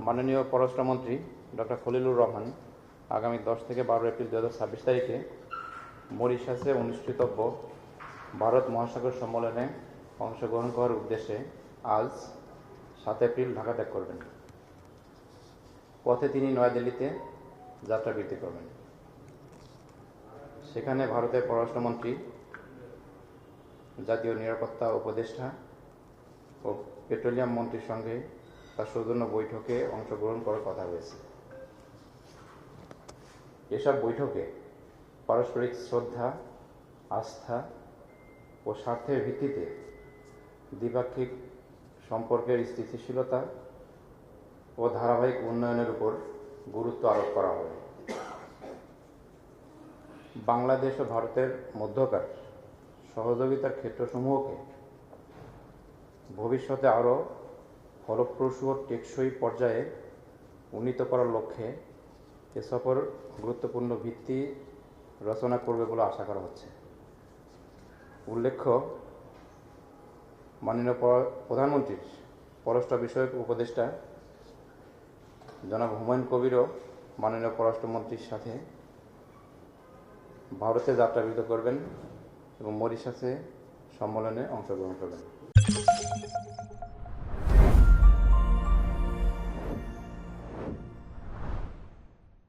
মাননীয় পররাষ্ট্রমন্ত্রী ডক্টর খলিলুর রহমান আগামী 10 থেকে 12 এপ্রিল 2026 তারিখে মরিশাসে অনুষ্ঠিতব্য ভারত মহাসাগর সম্মেলনে অংশগ্রহণ করার উদ্দেশ্যে আজ 7 এপ্রিল ঢাকা ত্যাগ করবেন। পথে তিনি নয়াদিল্লিতে যাত্রাবিরতি করবেন। সেখানে ভারতের পররাষ্ট্রমন্ত্রী, জাতীয় নিরাপত্তা উপদেষ্টা ও পেট্রোলিয়াম মন্ত্রীর সঙ্গে তার সৌজন্য বৈঠকে অংশগ্রহণ করার কথা রয়েছে। এসব বৈঠকে পারস্পরিক শ্রদ্ধা, আস্থা ও স্বার্থের ভিত্তিতে দ্বিপাক্ষিক সম্পর্কের স্থিতিশীলতা ও ধারাবাহিক উন্নয়নের উপর গুরুত্ব আরোপ করা হবে। বাংলাদেশ ও ভারতের মধ্যকার সহযোগিতার ক্ষেত্রসমূহকে ভবিষ্যতে আরও ফলপ্রসূ ও টেকসই পর্যায়ে উন্নীত করার লক্ষ্যে এ সফর গুরুত্বপূর্ণ ভিত্তি রচনা করবে বলে আশা করা হচ্ছে। উল্লেখ্য, মাননীয় প্রধানমন্ত্রীর পররাষ্ট্র বিষয়ক উপদেষ্টা জনাব হুমায়ুন কবিরও মাননীয় পররাষ্ট্রমন্ত্রীর সাথে ভারতে যাত্রাবিরতি করবেন এবং মরিশাসে সম্মেলনে অংশগ্রহণ করবেন।